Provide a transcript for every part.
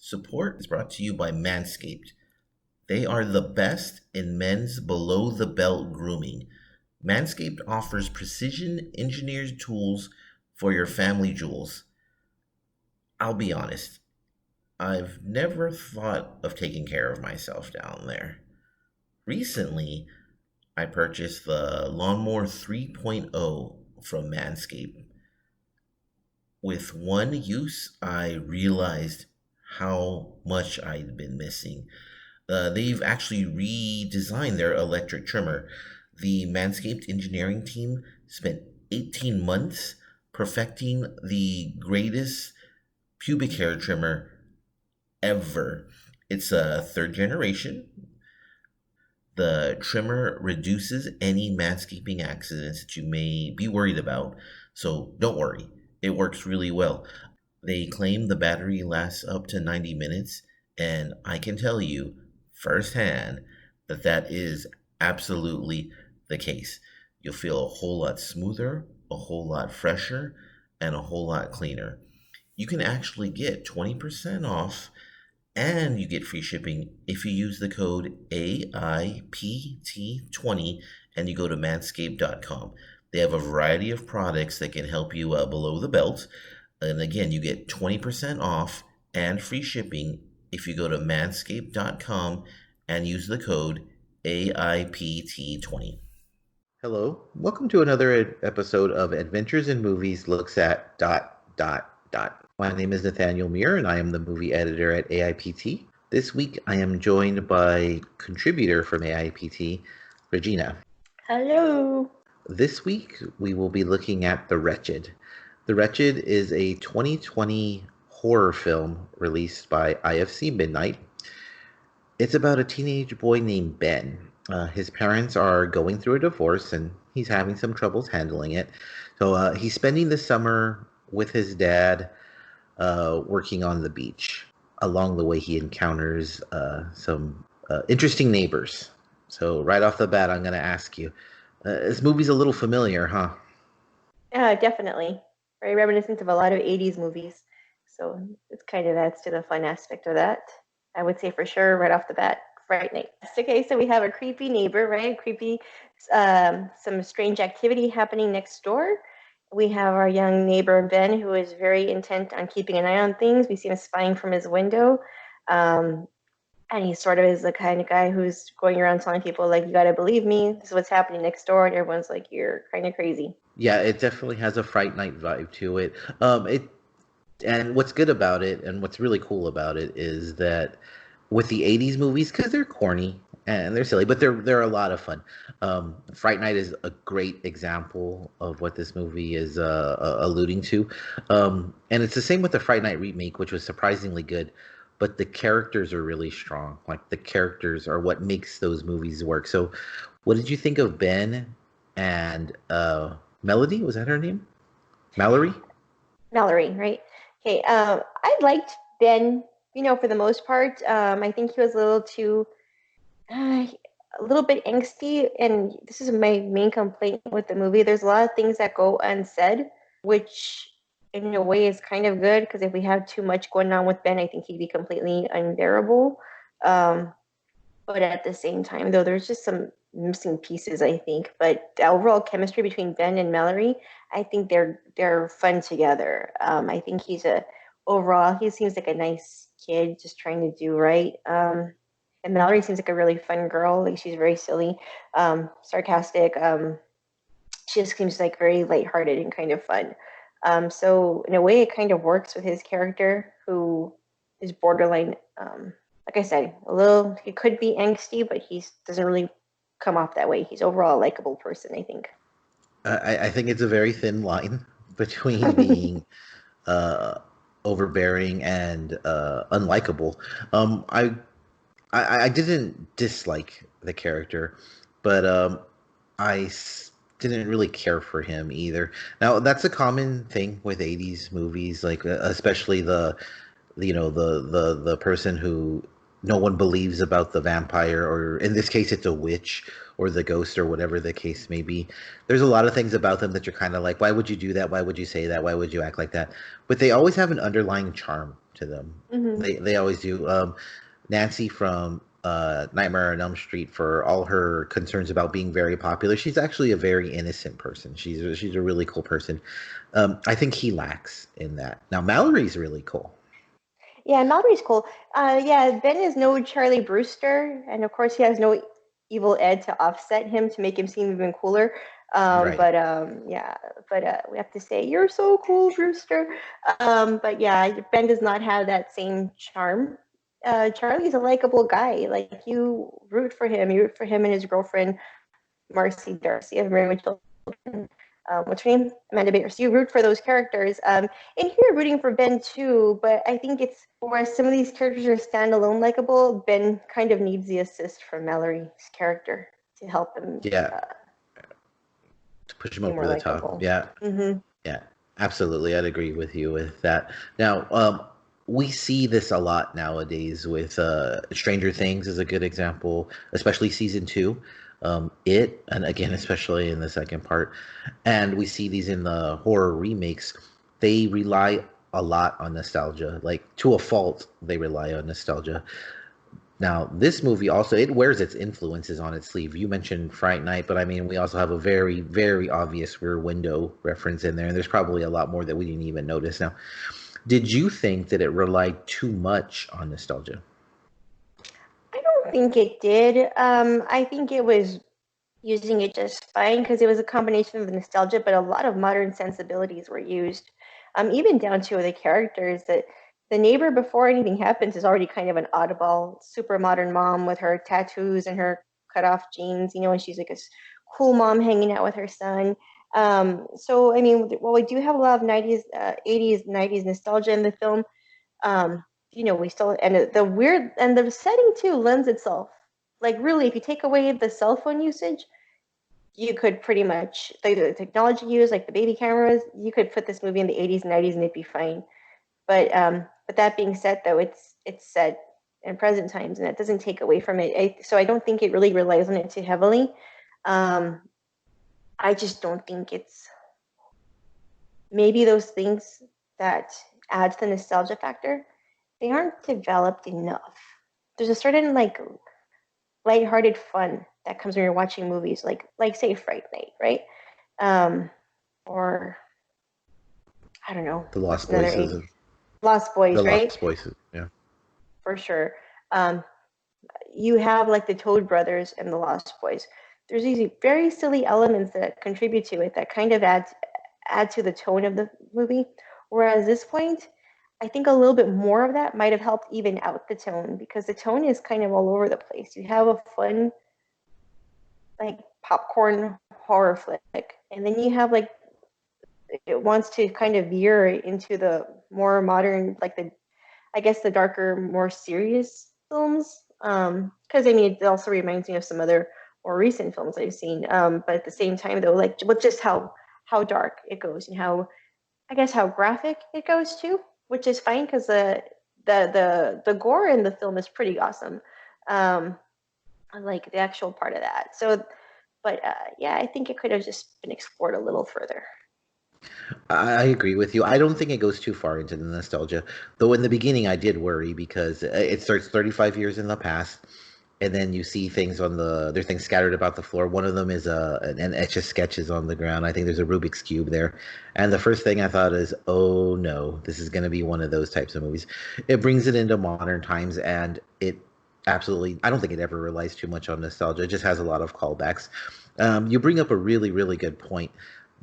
Support is brought to you by Manscaped. They are the best in men's below the belt grooming. Manscaped offers precision engineered tools for your family jewels. I'll be honest, I've never thought of taking care of myself down there. Recently, I purchased the Lawnmower 3.0 from Manscaped. With one use, I realized how much I'd been missing. They've actually redesigned their electric trimmer. The Manscaped engineering team spent 18 months perfecting the greatest pubic hair trimmer ever. It's a third generation. The trimmer reduces any manscaping accidents that you may be worried about, so don't worry, it works really well. They claim the battery lasts up to 90 minutes, and I can tell you firsthand that that is absolutely the case. You'll feel a whole lot smoother, a whole lot fresher, and a whole lot cleaner. You can actually get 20% off and you get free shipping if you use the code AIPT20 and you go to manscaped.com. They have a variety of products that can help you below the belt. And again, you get 20% off and free shipping if you go to manscaped.com and use the code AIPT20. Hello, welcome to another episode of Adventures in Movies Looks at ... My name is Nathaniel Muir, and I am the movie editor at AIPT. This week, I am joined by contributor from AIPT, Regina. Hello. This week, we will be looking at The Wretched. The Wretched is a 2020 horror film released by IFC Midnight. It's about a teenage boy named Ben. His parents are going through a divorce, and he's having some troubles handling it. So he's spending the summer with his dad, working on the beach. Along the way, he encounters some interesting neighbors. So right off the bat, I'm going to ask you, this movie's a little familiar, huh? Yeah, definitely. Very reminiscent of a lot of 80s movies. So it's kind of adds to the fun aspect of that. I would say for sure, right off the bat, Fright Night. Okay, so we have a creepy neighbor, right? Some strange activity happening next door. We have our young neighbor, Ben, who is very intent on keeping an eye on things. We see him spying from his window. And he sort of is the kind of guy who's going around telling people, like, you got to believe me. This is what's happening next door. And everyone's like, you're kind of crazy. Yeah, it definitely has a Fright Night vibe to it. And what's good about it, and what's really cool about it, is that with the 80s movies, because they're corny and they're silly, but they're a lot of fun. Fright Night is a great example of what this movie is alluding to. And it's the same with the Fright Night remake, which was surprisingly good, but the characters are really strong. Like, the characters are what makes those movies work. So what did you think of Ben and Melody? Was that her name? Mallory, right? Okay, I liked Ben, for the most part. I think he was a little bit angsty, and this is my main complaint with the movie. There's a lot of things that go unsaid, which in a way is kind of good, because if we have too much going on with Ben, I think he'd be completely unbearable. But at the same time, though, there's just some missing pieces, I think. But the overall chemistry between Ben and Mallory, I think they're fun together. I think overall he seems like a nice kid, just trying to do right. And Mallory seems like a really fun girl. Like, she's very silly, sarcastic. She just seems like very lighthearted and kind of fun. So in a way, it kind of works with his character, who is borderline. Like I said, he could be angsty, but he doesn't really come off that way. He's overall a likable person, I think. I think it's a very thin line between being overbearing and unlikable. I didn't dislike the character, but didn't really care for him either. Now, that's a common thing with 80s movies, like especially the person who no one believes about, the vampire, or in this case it's a witch or the ghost or whatever the case may be. There's a lot of things about them that you're kind of like, why would you do that? Why would you say that? Why would you act like that? But they always have an underlying charm. to them. Hmm. They always do. Nancy from Nightmare on Elm Street, for all her concerns about being very popular, she's actually a very innocent person. She's a really cool person. I think he lacks in that. Now Mallory's really cool. Yeah, Mallory's cool. Yeah, Ben is no Charlie Brewster, and of course he has no Evil Ed to offset him to make him seem even cooler. Right. Yeah, but we have to say you're so cool, Brewster. But yeah, Ben does not have that same charm. Charlie's a likable guy. Like you root for him. You root for him and his girlfriend Marcy Darcy of Married with Children. What's her name? Amanda Bates. You root for those characters. And here you're rooting for Ben too, but I think it's whereas some of these characters are standalone likable, Ben kind of needs the assist from Mallory's character to help him Yeah, to push him be over more the top. likable. Yeah, Mm-hmm. yeah, absolutely. I'd agree with you with that. Now, we see this a lot nowadays with Stranger Things is a good example, especially season two. It, and again, especially in the second part, and we see these in the horror remakes. They rely a lot on nostalgia, like to a fault. They rely on nostalgia. Now, this movie also it wears its influences on its sleeve. You mentioned Fright Night, but I mean, we also have a very, very obvious Rear Window reference in there, and there's probably a lot more that we didn't even notice. Now, did you think that it relied too much on nostalgia? I don't think it did. I think it was using it just fine because it was a combination of the nostalgia, but a lot of modern sensibilities were used. Even down to the characters that the neighbor before anything happens is already kind of an oddball, super modern mom with her tattoos and her cut off jeans, and she's like a cool mom hanging out with her son. So I mean, while we do have a lot of 90s, 80s, 90s nostalgia in the film, um, we still and the weird and the setting too lends itself. Like really, if you take away the cell phone usage, you could pretty much the technology used, like the baby cameras, you could put this movie in the 80s and 90s and it'd be fine. But that being said, though, it's set in present times, and that doesn't take away from it. So I don't think it really relies on it too heavily. Um, I just don't think it's maybe those things that add to the nostalgia factor. They aren't developed enough. There's a certain like lighthearted fun that comes when you're watching movies, like say Fright Night, right? Um, or I don't know, The what's Lost another Boys 80s? is Lost the Boys, right? Lost Boys. Yeah. For sure. Um, you have like the Toad Brothers and the Lost Boys. There's these very silly elements that contribute to it that kind of add to the tone of the movie. Whereas this point, I think a little bit more of that might have helped even out the tone because the tone is kind of all over the place. You have a fun like popcorn horror flick, and then you have like it wants to kind of veer into the more modern, like the I guess the darker, more serious films. Because I mean, it also reminds me of some other more recent films I've seen. But at the same time, though, like with just how dark it goes and how I guess how graphic it goes too, which is fine because the gore in the film is pretty awesome. Um, I like the actual part of that. So, but yeah, I think it could have just been explored a little further. I agree with you. I don't think it goes too far into the nostalgia, though. In the beginning, I did worry because it starts 35 years in the past, and then you see things on the there's things scattered about the floor. One of them is an etch a sketches on the ground. I think there's a Rubik's cube there, and the first thing I thought is, oh no, this is going to be one of those types of movies. It brings it into modern times, and it absolutely. I don't think it ever relies too much on nostalgia. It just has a lot of callbacks. You bring up a really, really good point.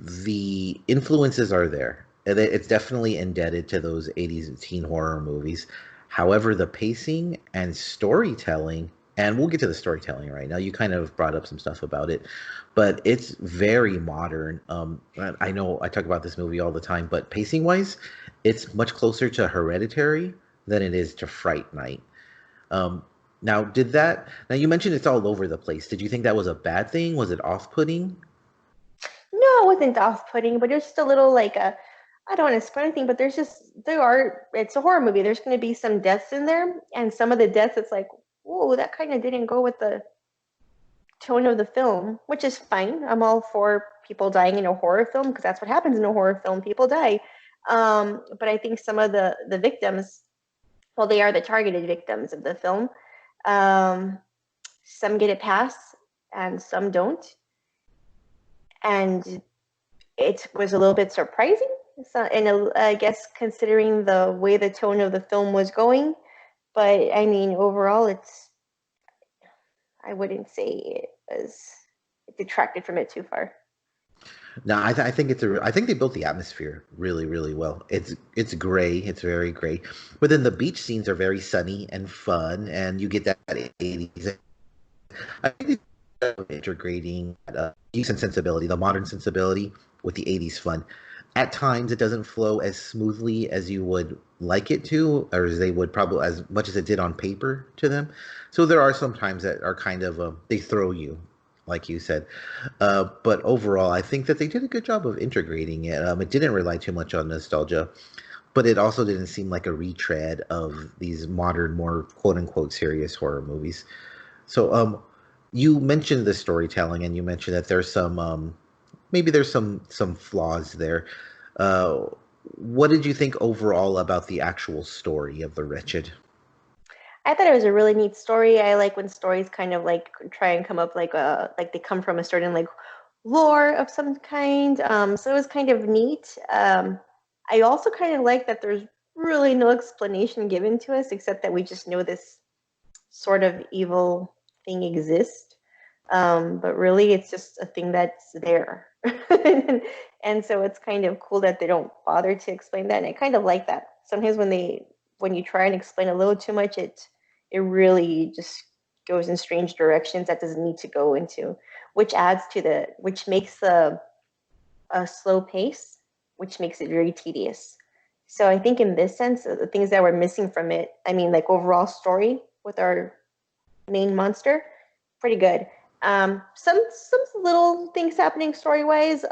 The influences are there. It's definitely indebted to those 80s teen horror movies. However, the pacing and storytelling, and we'll get to the storytelling right now. You kind of brought up some stuff about it, but it's very modern. I know I talk about this movie all the time, but pacing wise, it's much closer to Hereditary than it is to Fright Night. Um, now, did that? Now you mentioned it's all over the place. Did you think that was a bad thing? Was it off-putting? No, it wasn't off-putting, but it's just a little like a I don't want to spoil anything, but it's a horror movie. There's going to be some deaths in there, and some of the deaths, it's like, whoa, that kind of didn't go with the tone of the film, which is fine. I'm all for people dying in a horror film because that's what happens in a horror film. People die. But I think some of the victims well, they are the targeted victims of the film. Um, some get a pass and some don't. And it was a little bit surprising. So, and I guess considering the way the tone of the film was going, but I mean, overall, I wouldn't say it detracted from it too far. No, I think I think they built the atmosphere really, really well. It's gray, it's very gray, but then the beach scenes are very sunny and fun, and you get that 80s. I think they integrating decent sensibility, the modern sensibility with the 80s fun. At times, it doesn't flow as smoothly as you would like it to, or as they would probably as much as it did on paper to them. So there are some times that are kind of they throw you, like you said. But overall, I think that they did a good job of integrating it. It didn't rely too much on nostalgia, but it also didn't seem like a retread of these modern, more quote unquote serious horror movies. So, you mentioned the storytelling, and you mentioned that there's some maybe there's some flaws there. Uh, what did you think overall about the actual story of the Wretched? I thought it was a really neat story. I like when stories kind of like try and come up like they come from a certain like lore of some kind. So it was kind of neat. I also kind of like that there's really no explanation given to us except that we just know this sort of evil thing exists. But really, it's just a thing that's there. And so it's kind of cool that they don't bother to explain that. And I kind of like that. Sometimes when you try and explain a little too much, it really just goes in strange directions that doesn't need to go into, which makes a slow pace, which makes it very tedious. So I think in this sense, the things that were missing from it, I mean, like overall story with our main monster, pretty good. Some little things happening story wise.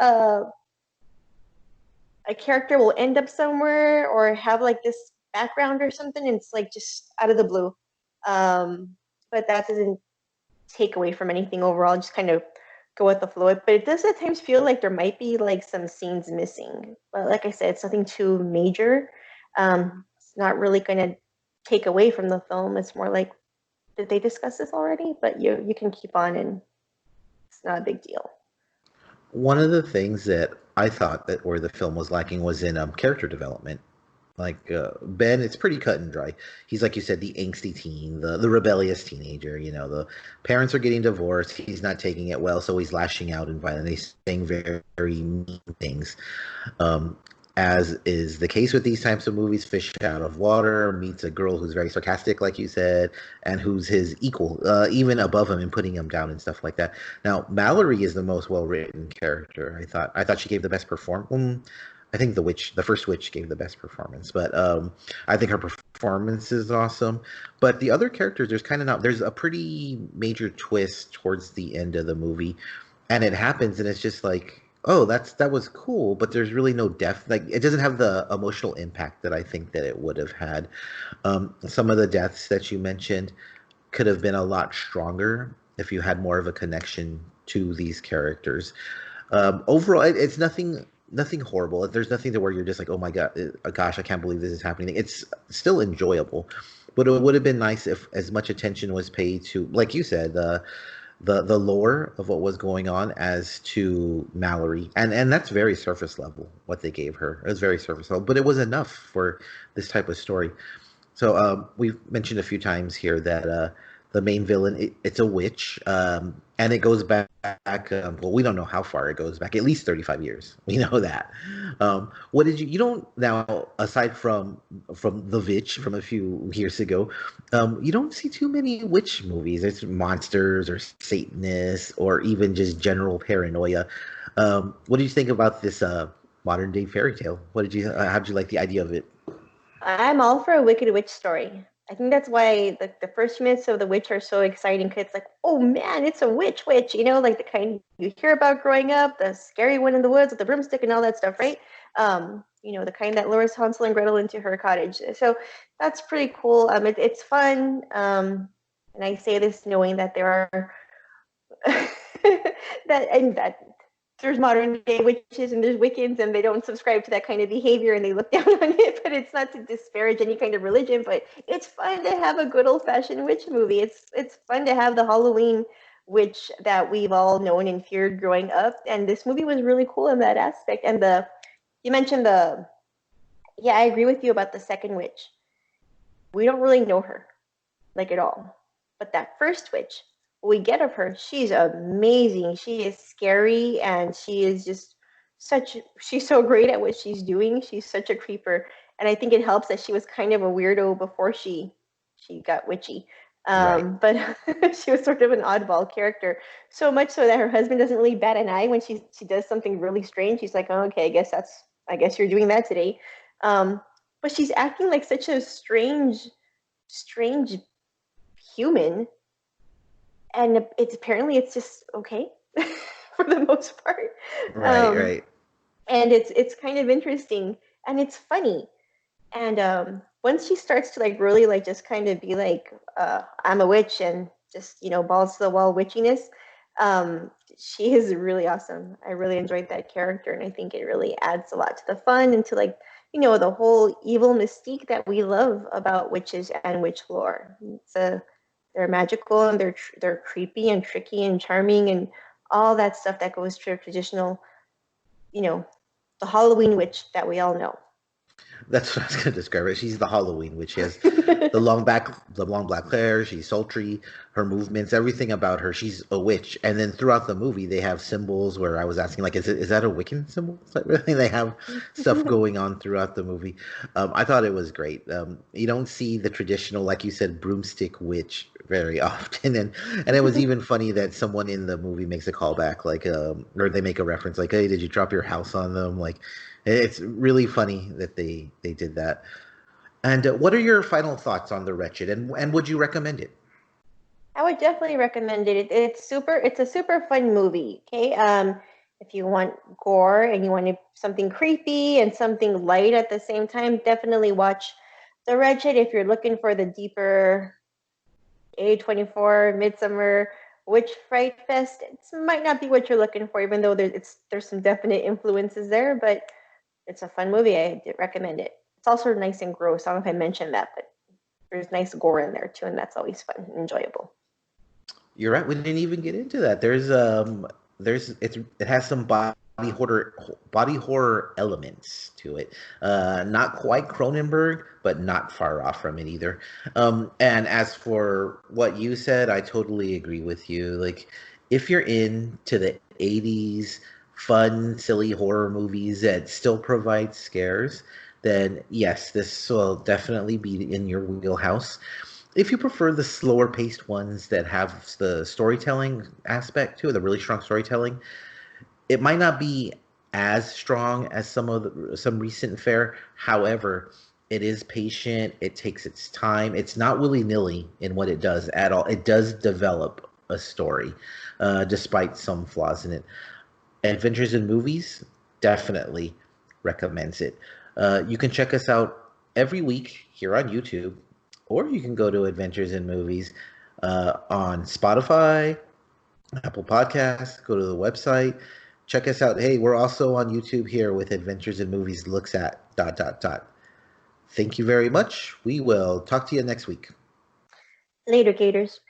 A character will end up somewhere or have like this background or something, and it's like just out of the blue. Um, but that doesn't take away from anything overall. Just kind of go with the flow. But it does at times feel like there might be like some scenes missing. But like I said, it's nothing too major. It's not really going to take away from the film. It's more like, did they discuss this already? But you can keep on, and it's not a big deal. One of the things that I thought that where the film was lacking was in character development. Like Ben, it's pretty cut and dry. He's like you said, the angsty teen, the rebellious teenager. You know, the parents are getting divorced. He's not taking it well, so he's lashing out and violent. He's saying very, very mean things. Um, as is the case with these types of movies, Fish Out of Water meets a girl who's very sarcastic, like you said, and who's his equal, even above him and putting him down and stuff like that. Now, Mallory is the most well-written character. I thought she gave the best performance. I think the first witch, gave the best performance, but I think her performance is awesome. But the other characters, there's kind of not. There's a pretty major twist towards the end of the movie, and it happens, and it's just like, oh, that was cool, but there's really no depth. Like it doesn't have the emotional impact that I think that it would have had. Some of the deaths that you mentioned could have been a lot stronger if you had more of a connection to these characters. Overall, it's nothing horrible. There's nothing to where you're just like, oh my god, gosh, I can't believe this is happening. It's still enjoyable, but it would have been nice if as much attention was paid to, like you said, the lore of what was going on as to Mallory, and that's very surface level what they gave her. It was very surface level, but it was enough for this type of story. So we've mentioned a few times here that the main villain it's a witch, and it goes back. Well, we don't know how far it goes back. At least 35 years. We know that. What did you? You don't now aside from the witch from a few years ago. You don't see too many witch movies. It's monsters or Satanists or even just general paranoia. What did you think about this modern day fairy tale? What did you? How did you like the idea of it? I'm all for a Wicked Witch story. I think that's why the first minutes of The Witch are so exciting because it's like, oh man, it's a witch, like the kind you hear about growing up, the scary one in the woods with the broomstick and all that stuff, right? The kind that lures Hansel and Gretel into her cottage. So that's pretty cool. It's fun. And I say this knowing that there are that there's modern day witches and there's Wiccans, and they don't subscribe to that kind of behavior and they look down on it. But it's not to disparage any kind of religion. But it's fun to have a good old fashioned witch movie. It's fun to have the Halloween witch that we've all known and feared growing up. And this movie was really cool in that aspect. And the you mentioned the yeah, I agree with you about the second witch. We don't really know her like at all. But that first witch, what we get of her, she's amazing. She is scary and she is just she's so great at what she's doing. She's such a creeper. And I think it helps that she was kind of a weirdo before she got witchy. Right. But she was sort of an oddball character. So much so that her husband doesn't really bat an eye when she does something really strange. She's like, oh, okay, I guess you're doing that today. But she's acting like such a strange human, and it's just okay for the most part. Right, right. And it's kind of interesting and it's funny. And once she starts to like really like just kind of be like, I'm a witch and just balls to the wall witchiness, she is really awesome. I really enjoyed that character, and I think it really adds a lot to the fun and to like the whole evil mystique that we love about witches and witch lore. They're magical and they're creepy and tricky and charming and all that stuff that goes to a traditional, the Halloween witch that we all know. That's what I was going to describe her. She's the Halloween witch. She has the long black hair. She's sultry. Her movements, everything about her. She's a witch. And then throughout the movie, they have symbols where I was asking, like, is that a Wiccan symbol? Is that really? They have stuff going on throughout the movie. I thought it was great. You don't see the traditional, like you said, broomstick witch very often, and it was even funny that someone in the movie makes a callback, like, or they make a reference, like, hey, did you drop your house on them? Like, it's really funny that they did that. And what are your final thoughts on The Wretched, and would you recommend it? I would definitely recommend it. It's a super fun movie. Okay. If you want gore and you want something creepy and something light at the same time, definitely watch The Wretched. If you're looking for the deeper A24 Midsummer Witch Fright Fest, it might not be what you're looking for, even though there's some definite influences there, but it's a fun movie. I did recommend it. It's also nice and gross. I don't know if I mentioned that, but there's nice gore in there too, and that's always fun and enjoyable. You're right. We didn't even get into that. It has some body horror elements to it. Not quite Cronenberg, but not far off from it either. And as for what you said, I totally agree with you. Like, if you're into the '80s fun, silly horror movies that still provide scares, then yes, this will definitely be in your wheelhouse. If you prefer the slower paced ones that have the storytelling aspect to it, the really strong storytelling, it might not be as strong as some recent fare. However, it is patient. It takes its time. It's not willy nilly in what it does at all. It does develop a story, despite some flaws in it. Adventures in Movies definitely recommends it. You can check us out every week here on YouTube, or you can go to Adventures in Movies on Spotify, Apple Podcasts. Go to the website, check us out. Hey, we're also on YouTube here with Adventures in Movies looks at ... Thank you very much. We will talk to you next week. Later, Gators.